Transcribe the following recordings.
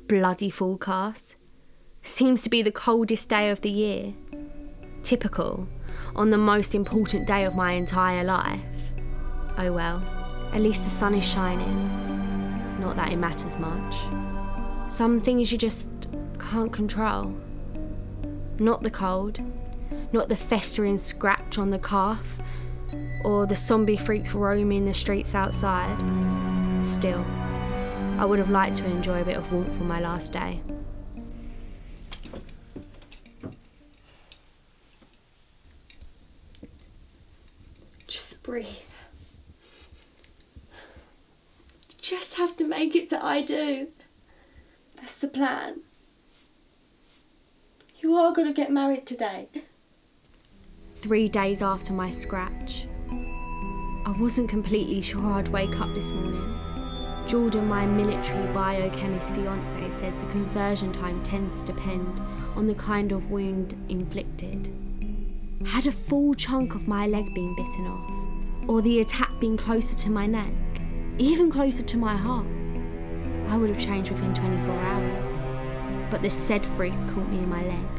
bloody forecast. Seems to be the coldest day of the year. Typical, on the most important day of my entire life. Oh well, at least the sun is shining. Not that it matters much. Some things you just can't control. Not the cold, not the festering scratch on the calf, or the zombie freaks roaming the streets outside. Still, I would have liked to enjoy a bit of warmth on my last day. Just breathe. Just have to make it to ADIW. That's the plan. You are going to get married today. 3 days after my scratch. I wasn't completely sure I'd wake up this morning. Jordan, my military biochemist fiance, said the conversion time tends to depend on the kind of wound inflicted. Had a full chunk of my leg been bitten off, or the attack been closer to my neck, even closer to my heart, I would have changed within 24 hours. But the said freak caught me in my leg,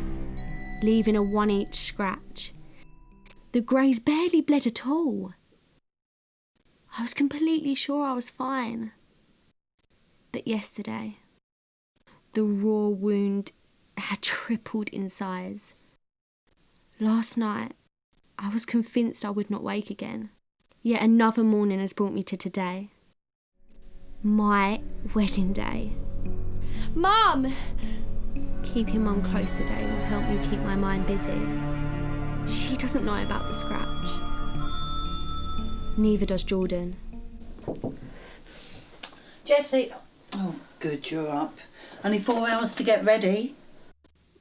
leaving a 1-inch scratch. The graze barely bled at all. I was completely sure I was fine. But yesterday, the raw wound had tripled in size. Last night, I was convinced I would not wake again. Yet another morning has brought me to today. My wedding day. Mum! Keeping Mum close today will help me keep my mind busy. She doesn't know about the scratch. Neither does Jordan. Jessie. Oh, good, you're up. Only 4 hours to get ready.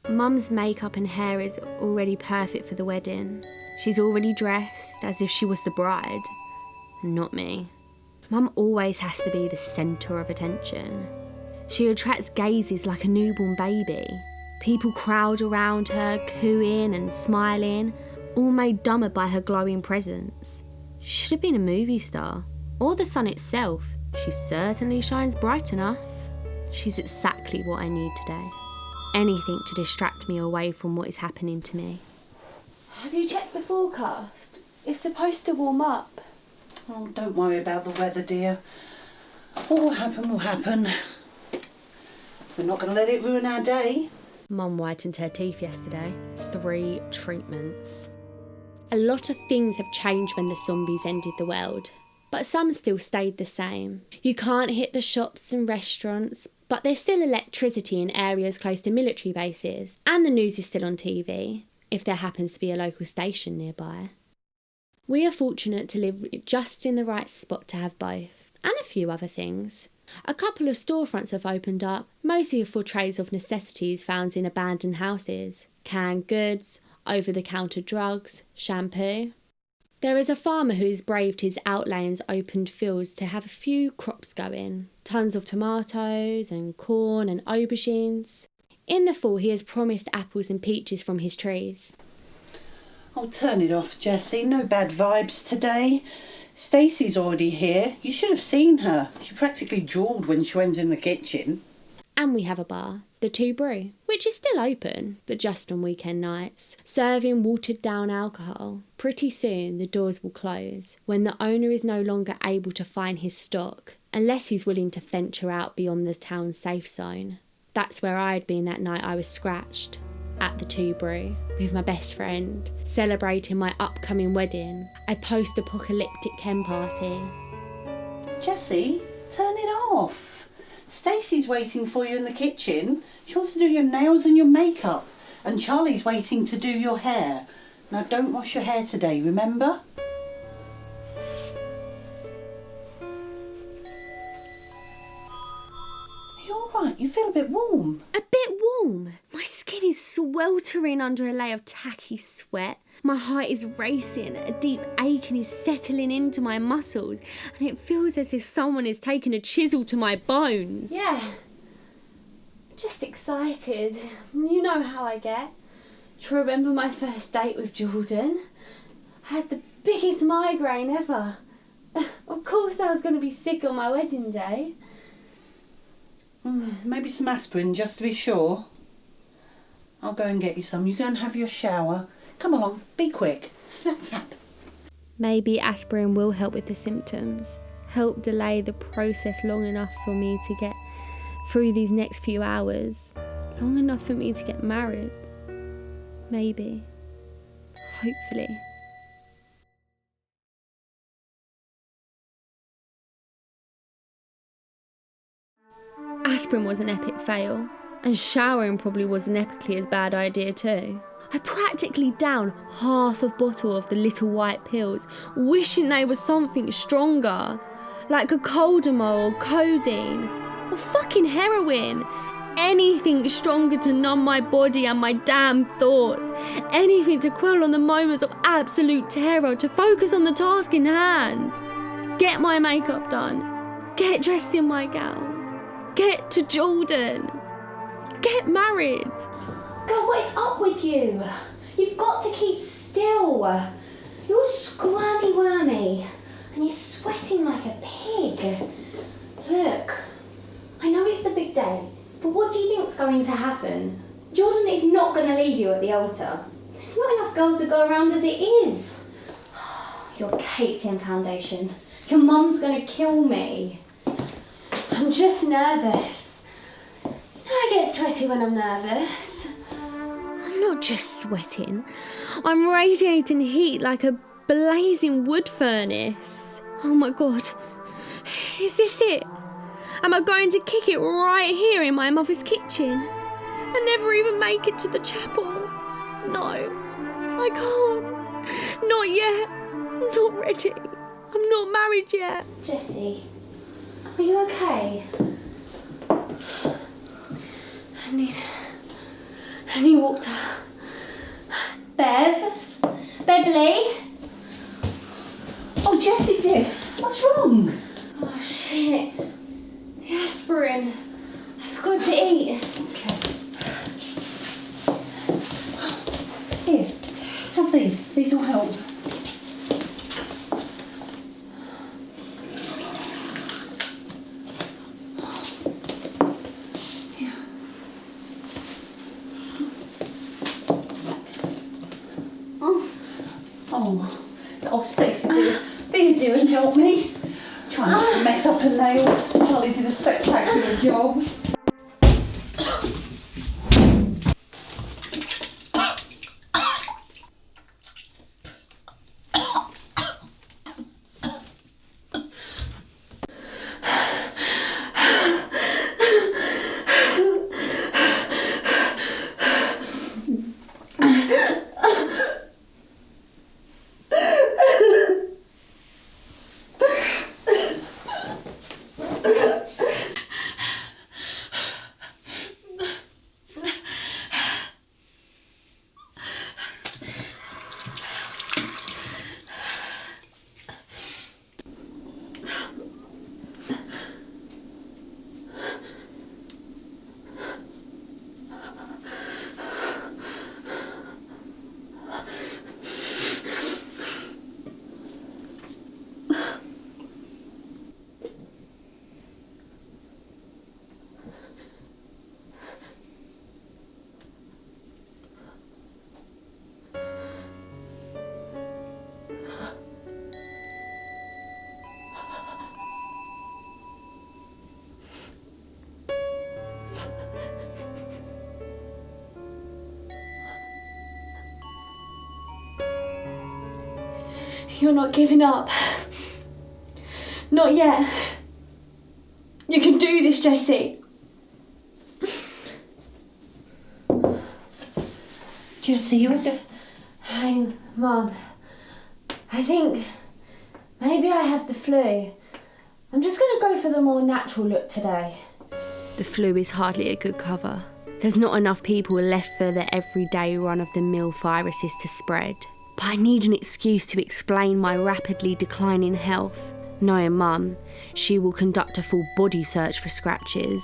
Mum's makeup and hair is already perfect for the wedding. She's already dressed as if she was the bride. Not me. Mum always has to be the centre of attention. She attracts gazes like a newborn baby. People crowd around her, cooing and smiling, all made dumber by her glowing presence. She should have been a movie star, or the sun itself. She certainly shines bright enough. She's exactly what I need today. Anything to distract me away from what is happening to me. Have you checked the forecast? It's supposed to warm up. Oh, don't worry about the weather, dear. What will happen will happen. We're not going to let it ruin our day. Mum whitened her teeth yesterday. 3 treatments. A lot of things have changed when the zombies ended the world, but some still stayed the same. You can't hit the shops and restaurants, but there's still electricity in areas close to military bases, and the news is still on TV, if there happens to be a local station nearby. We are fortunate to live just in the right spot to have both, and a few other things. A couple of storefronts have opened up, mostly for trays of necessities found in abandoned houses. Canned goods, over-the-counter drugs, shampoo. There is a farmer who's braved his outlands opened fields to have a few crops going. Tons of tomatoes and corn and aubergines. In the fall he has promised apples and peaches from his trees. Oh, turn it off, Jessie. No bad vibes today. Stacey's already here. You should have seen her. She practically drawled when she went in the kitchen. And we have a bar, the 2 Brew, which is still open, but just on weekend nights, serving watered down alcohol. Pretty soon the doors will close, when the owner is no longer able to find his stock, unless he's willing to venture out beyond the town's safe zone. That's where I'd been that night I was scratched, at the 2 Brew, with my best friend, celebrating my upcoming wedding, a post-apocalyptic Ken party. Jessie, turn it off. Stacey's waiting for you in the kitchen. She wants to do your nails and your makeup. And Charlie's waiting to do your hair. Now don't wash your hair today, remember? Are you alright? You feel a bit warm. A bit warm? My skin is sweltering under a layer of tacky sweat. My heart is racing, a deep aching is settling into my muscles, and it feels as if someone has taken a chisel to my bones. Yeah, just excited. You know how I get. Do you remember my first date with Jordan? I had the biggest migraine ever. Of course I was going to be sick on my wedding day. Maybe some aspirin just to be sure. I'll go and get you some. You go and have your shower. Come along, be quick. Snap, snap. Maybe aspirin will help with the symptoms, help delay the process long enough for me to get through these next few hours, long enough for me to get married. Maybe. Hopefully. Aspirin was an epic fail, and showering probably was an epically as bad idea too. I practically downed half a bottle of the little white pills, wishing they were something stronger, like a Coldamol or codeine, or fucking heroin. Anything stronger to numb my body and my damn thoughts. Anything to quell on the moments of absolute terror, to focus on the task in hand. Get my makeup done. Get dressed in my gown. Get to Jordan. Get married. God, what is up with you? You've got to keep still. You're squirmy wormy and you're sweating like a pig. Look, I know it's the big day, but what do you think's going to happen? Jordan is not going to leave you at the altar. There's not enough girls to go around as it is. You're caked in foundation. Your mum's going to kill me. I'm just nervous. You know I get sweaty when I'm nervous. I'm not just sweating. I'm radiating heat like a blazing wood furnace. Oh my God. Is this it? Am I going to kick it right here in my mother's kitchen and never even make it to the chapel? No, I can't. Not yet. I'm not ready. I'm not married yet. Jessie, are you okay? I need water. Beverly? Oh, Jessie dear, what's wrong? Oh shit, the aspirin. I forgot to eat. Okay. Here, have these. These will help. Oh, Stacey, do and help me. Try not to mess up her nails. Charlie did a spectacular job. You're not giving up. Not yet. You can do this, Jessie. Jessie, you okay? Hey, Mum. I think maybe I have the flu. I'm just going to go for the more natural look today. The flu is hardly a good cover. There's not enough people left for the everyday run-of-the-mill viruses to spread. But I need an excuse to explain my rapidly declining health. Knowing Mum, she will conduct a full body search for scratches.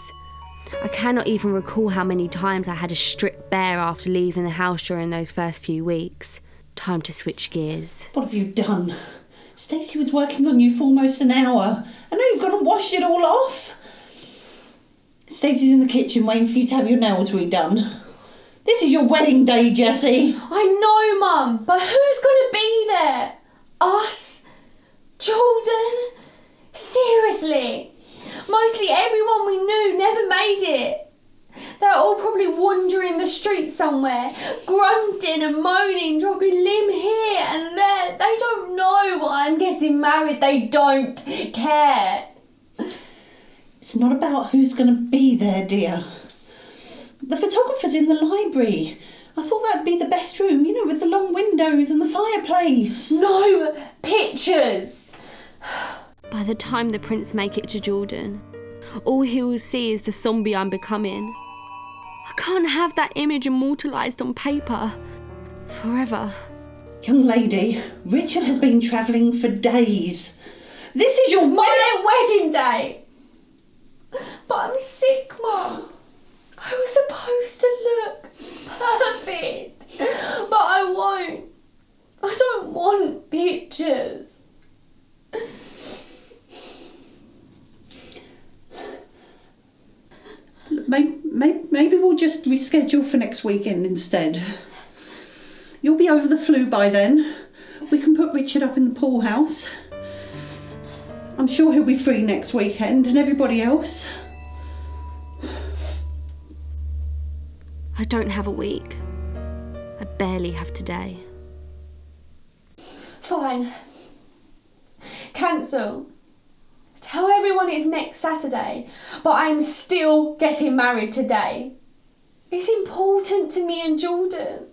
I cannot even recall how many times I had a stripped bare after leaving the house during those first few weeks. Time to switch gears. What have you done? Stacey was working on you for almost an hour. I know you've gone and washed it all off. Stacey's in the kitchen waiting for you to have your nails redone. This is your wedding day, Jessie. I know, Mum, but who's going to be there? Us? Jordan? Seriously? Mostly everyone we knew never made it. They're all probably wandering the streets somewhere, grunting and moaning, dropping limb here and there. They don't know why I'm getting married. They don't care. It's not about who's going to be there, dear. The photographer's in the library. I thought that'd be the best room, you know, with the long windows and the fireplace. No pictures. By the time the prints make it to Jordan, all he will see is the zombie I'm becoming. I can't have that image immortalised on paper forever. Young lady, Richard has been travelling for days. This is your wedding day. But I'm sick, Mum. I was supposed to look perfect, but I won't. I don't want pictures. Maybe we'll just reschedule for next weekend instead. You'll be over the flu by then. We can put Richard up in the pool house. I'm sure he'll be free next weekend, and everybody else. I don't have a week. I barely have today. Fine. Cancel. Tell everyone it's next Saturday, but I'm still getting married today. It's important to me and Jordan.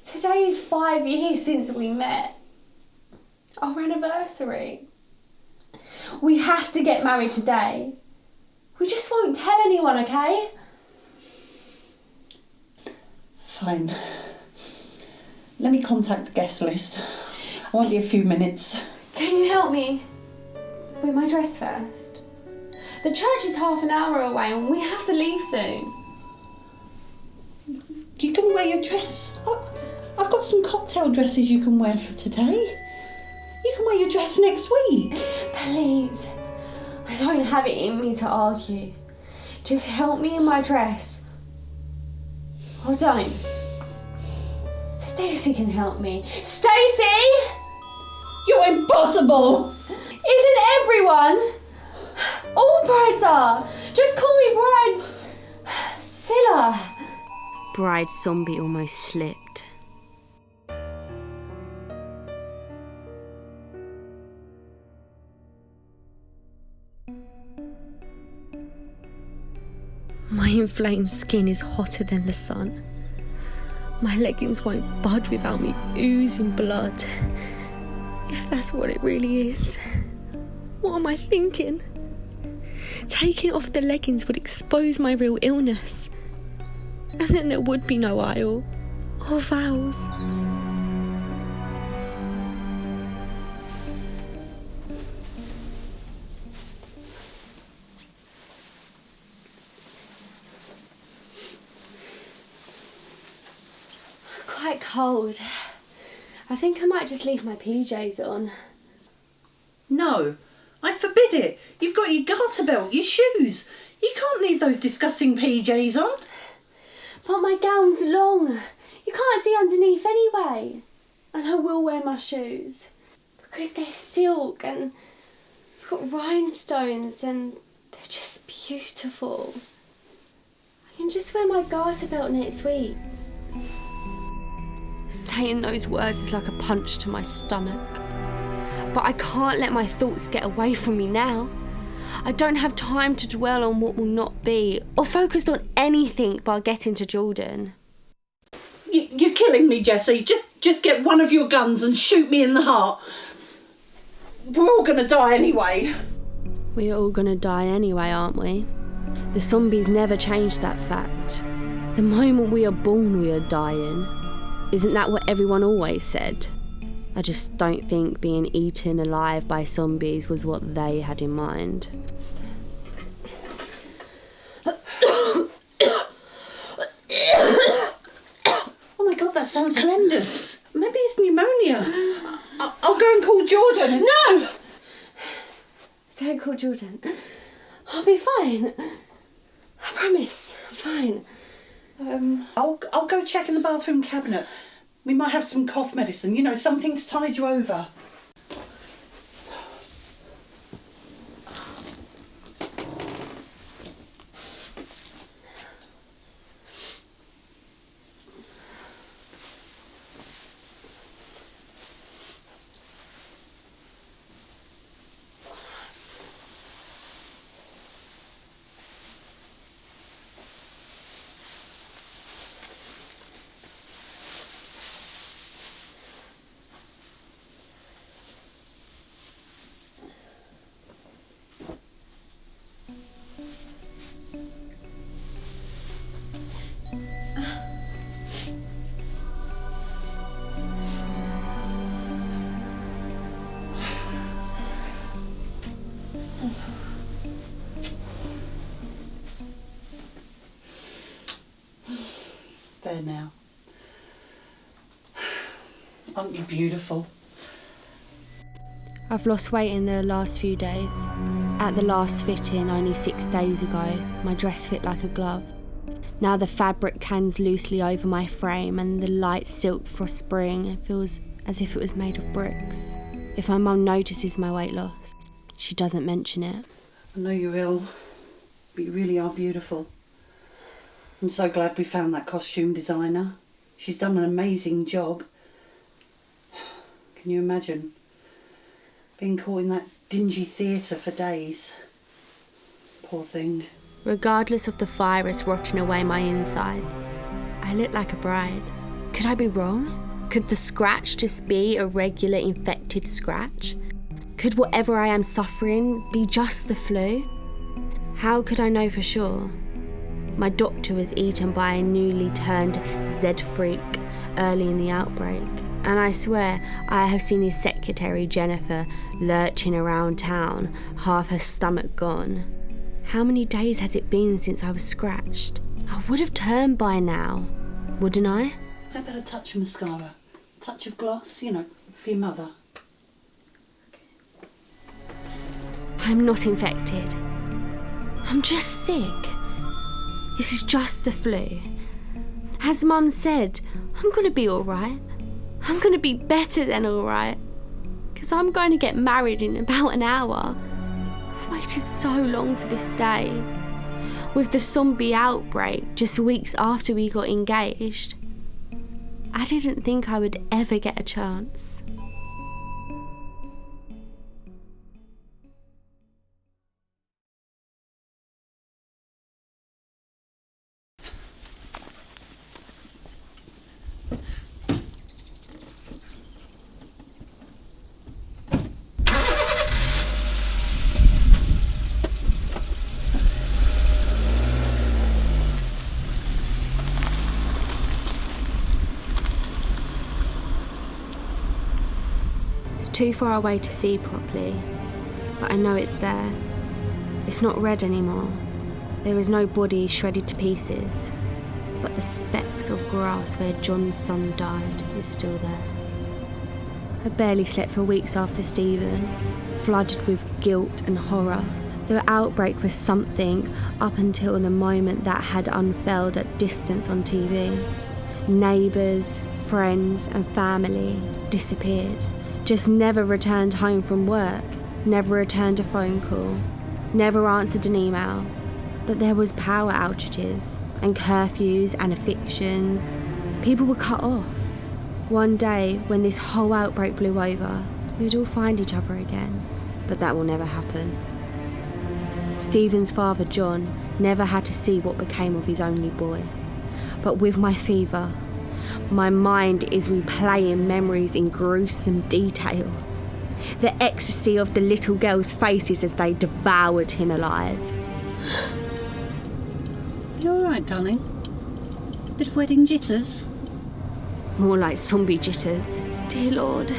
Today is 5 years since we met. Our anniversary. We have to get married today. We just won't tell anyone, okay? Fine. Let me contact the guest list. I won't be a few minutes. Can you help me with my dress first? The church is half an hour away and we have to leave soon. You can wear your dress. I've got some cocktail dresses you can wear for today. You can wear your dress next week. Please. I don't have it in me to argue. Just help me in my dress. Or don't. Stacey can help me. Stacey! You're impossible! Isn't everyone? All brides are. Just call me Bride... Scylla. Bride zombie almost slipped. My inflamed skin is hotter than the sun. My leggings won't budge without me oozing blood. If that's what it really is, what am I thinking? Taking off the leggings would expose my real illness. And then there would be no aisle or vows. Quite cold. I think I might just leave my PJs on. No, I forbid it. You've got your garter belt, your shoes. You can't leave those disgusting PJs on. But my gown's long. You can't see underneath anyway. And I will wear my shoes. Because they're silk and got rhinestones and they're just beautiful. I can just wear my garter belt next week. Saying those words is like a punch to my stomach. But I can't let my thoughts get away from me now. I don't have time to dwell on what will not be, or focus on anything but getting to Jordan. You're killing me, Jessie. Just get one of your guns and shoot me in the heart. We're all gonna die anyway. We're all gonna die anyway, aren't we? The zombies never change that fact. The moment we are born, we are dying. Isn't that what everyone always said? I just don't think being eaten alive by zombies was what they had in mind. Oh my God, that sounds horrendous. Maybe it's pneumonia. I'll go and call Jordan. No! Don't call Jordan. I'll be fine. I promise, I'm fine. I'll go check in the bathroom cabinet. We might have some cough medicine. You know, something's tied you over. There now. Aren't you beautiful? I've lost weight in the last few days. At the last fitting only 6 days ago, my dress fit like a glove. Now the fabric hangs loosely over my frame and the light silk for spring feels as if it was made of bricks. If my mum notices my weight loss, she doesn't mention it. I know you're ill, but you really are beautiful. I'm so glad we found that costume designer. She's done an amazing job. Can you imagine being caught in that dingy theatre for days? Poor thing. Regardless of the virus rotting away my insides, I look like a bride. Could I be wrong? Could the scratch just be a regular infected scratch? Could whatever I am suffering be just the flu? How could I know for sure? My doctor was eaten by a newly turned Z-freak early in the outbreak, and I swear I have seen his secretary Jennifer lurching around town, half her stomach gone. How many days has it been since I was scratched? I would have turned by now, wouldn't I? How about a touch of mascara? A touch of gloss, you know, for your mother. I'm not infected. I'm just sick. This is just the flu. As Mum said, I'm going to be alright. I'm going to be better than alright. Because I'm going to get married in about an hour. I've waited so long for this day. With the zombie outbreak just weeks after we got engaged, I didn't think I would ever get a chance. It's too far away to see properly, but I know it's there. It's not red anymore. There is no body shredded to pieces, but the specks of grass where John's son died is still there. I barely slept for weeks after Stephen, flooded with guilt and horror. The outbreak was something up until the moment that had unfurled at distance on TV. Neighbours, friends and family disappeared. Just never returned home from work, never returned a phone call, never answered an email. But there was power outages and curfews and evictions. People were cut off. One day, when this whole outbreak blew over, we'd all find each other again. But that will never happen. Stephen's father, John, never had to see what became of his only boy. But with my fever, my mind is replaying memories in gruesome detail. The ecstasy of the little girls' faces as they devoured him alive. You all right, darling? Bit of wedding jitters? More like zombie jitters. Dear Lord,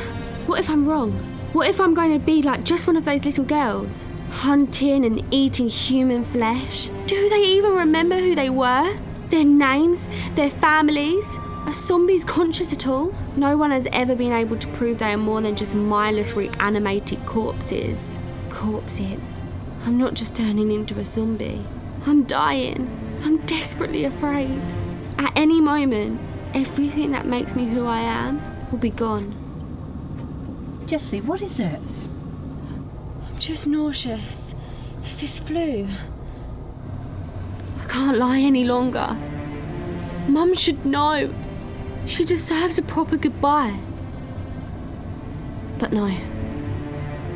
what if I'm wrong? What if I'm going to be like just one of those little girls? Hunting and eating human flesh? Do they even remember who they were? Their names? Their families? Are zombies conscious at all? No one has ever been able to prove they are more than just mindless reanimated corpses. Corpses. I'm not just turning into a zombie. I'm dying. I'm desperately afraid. At any moment, everything that makes me who I am will be gone. Jessie, what is it? I'm just nauseous. It's this flu. I can't lie any longer. Mum should know. She deserves a proper goodbye. But no.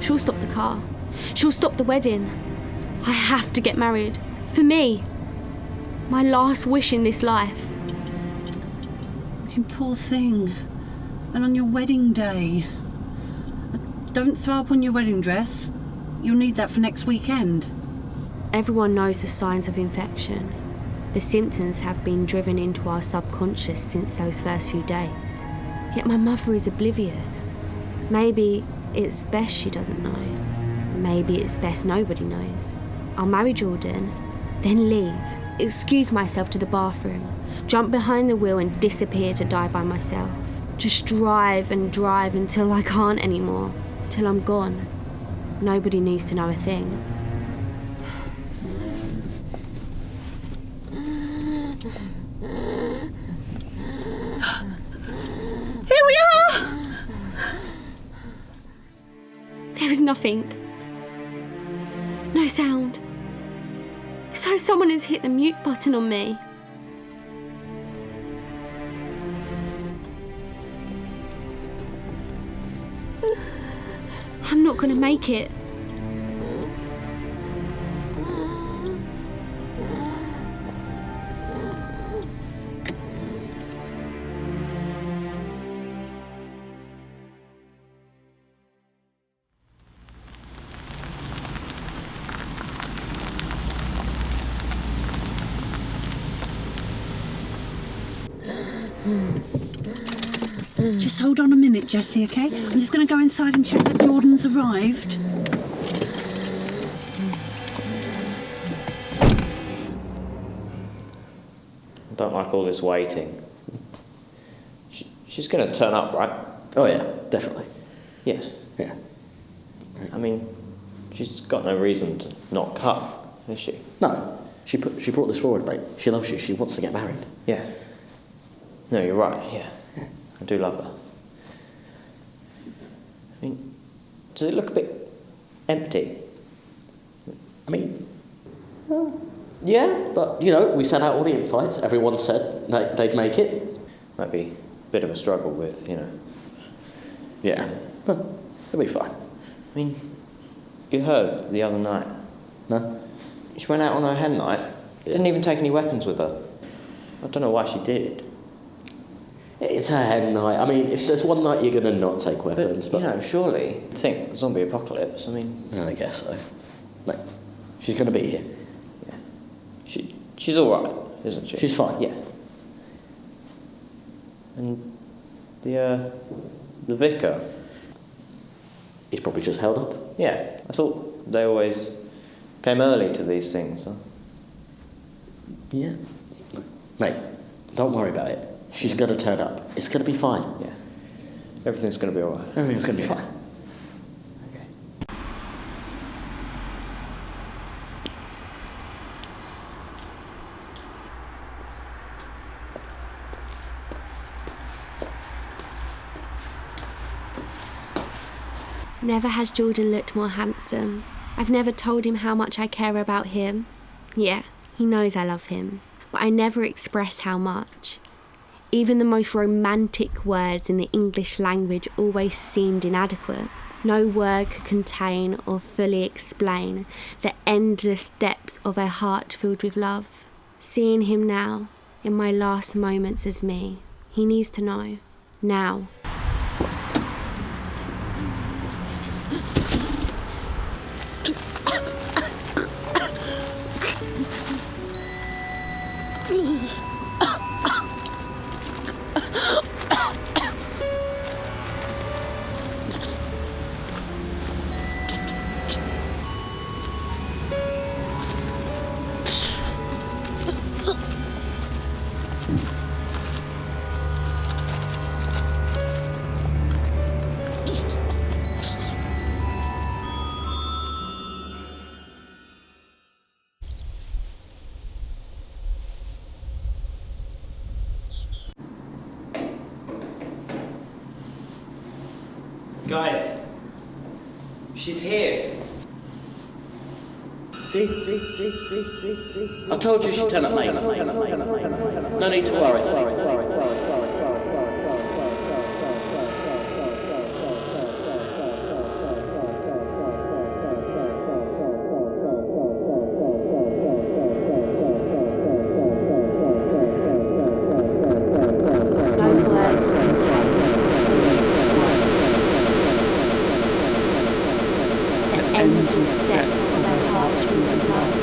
She'll stop the car. She'll stop the wedding. I have to get married. For me. My last wish in this life. You poor thing. And on your wedding day. Don't throw up on your wedding dress. You'll need that for next weekend. Everyone knows the signs of infection. The symptoms have been driven into our subconscious since those first few days. Yet my mother is oblivious. Maybe it's best she doesn't know. Maybe it's best nobody knows. I'll marry Jordan, then leave, excuse myself to the bathroom, jump behind the wheel and disappear to die by myself. Just drive and drive until I can't anymore, till I'm gone. Nobody needs to know a thing. Here we are! There is nothing. No sound. So someone has hit the mute button on me. I'm not gonna make it. Just hold on a minute, Jessie, okay? I'm just going to go inside and check that Jordan's arrived. I don't like all this waiting. She's going to turn up, right? Oh yeah, definitely. Yeah. Yeah. I mean, she's got no reason to not come, is she? No, she brought this forward, mate. She loves you. She wants to get married. Yeah. No, you're right, yeah. I do love her. I mean, does it look a bit empty? I mean, yeah, but you know, we sent out all the invites. Everyone said they'd make it. Might be a bit of a struggle with, you know. Yeah, but it'll be fine. I mean, you heard the other night. No? She went out on her hen night. Didn't even take any weapons with her. I don't know why she did. It's her hen night. I mean, if there's one night you're going to not take weapons, But, you know, surely, think zombie apocalypse, I mean... I guess so. Like, she's going to be here. Yeah. She's all right, isn't she? She's fine. Yeah. And the vicar? He's probably just held up. Yeah, I thought they always came early to these things. Huh? Yeah. Mate, don't worry about it. She's going to turn up. It's going to be fine. Yeah. Everything's going to be all right. Everything's going to be fine. Okay. Never has Jordan looked more handsome. I've never told him how much I care about him. Yeah, he knows I love him, but I never express how much. Even the most romantic words in the English language always seemed inadequate. No word could contain or fully explain the endless depths of a heart filled with love. Seeing him now, in my last moments as me, he needs to know. Now. Guys, she's here. See? I told you she'd turn up, mate. No need to worry. No word can tell the endless depths of a heart filled with love.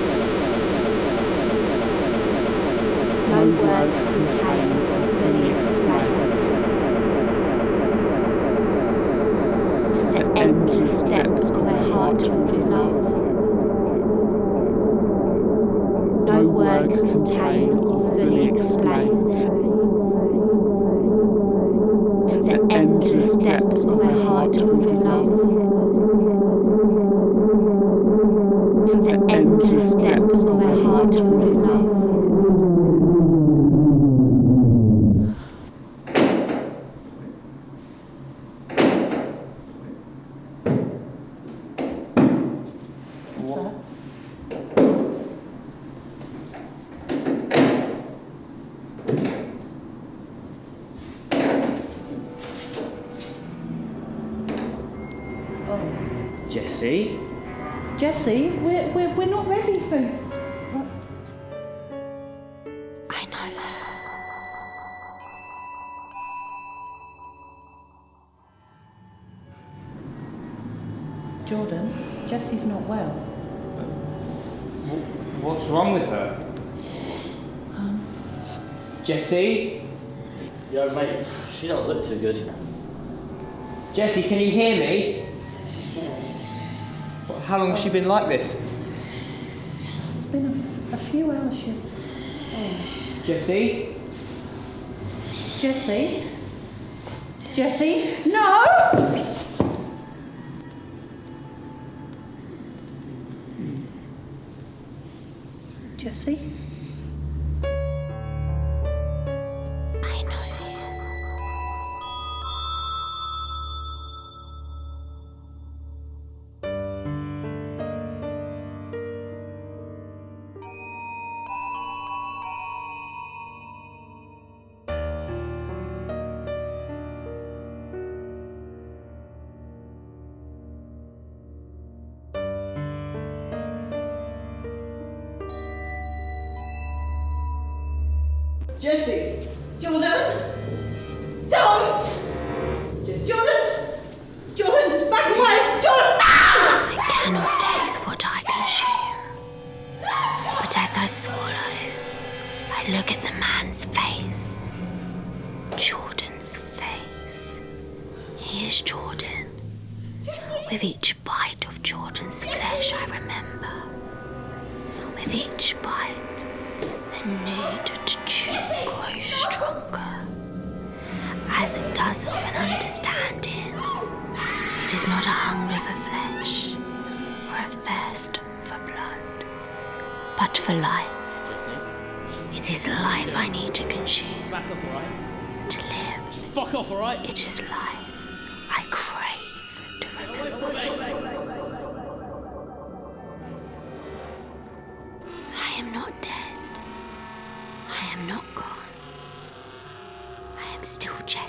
No word can contain or fully explain the endless depths of a heart filled with love. No word can contain or fully explain the endless depths of a heart filled with love. The endless depths of a heart filled with love. Sir? Oh, Jessie? Jessie, we're not ready for... I know. Jordan, Jessie's not well. What's wrong with her? Jessie? Yo, mate, she don't look too good. Jessie, can you hear me? How long has she been like this? It's been a few hours, she's... Jessie? Jessie? Jessie? No! Jessie? I know. Jessie! Jordan! Don't! Jordan! Jordan, back away! Jordan, no! I cannot taste what I consume. But as I swallow, I look at the man's face. Jordan's face. He is Jordan. With each bite of Jordan's flesh, I remember. With each bite, the need to chew grows stronger, as it does of an understanding. It is not a hunger for flesh or a thirst for blood, but for life. It is life I need to consume. To live. Fuck off, alright? It is life I crave to remember. I am not dead. I am not gone. I am still Jessie.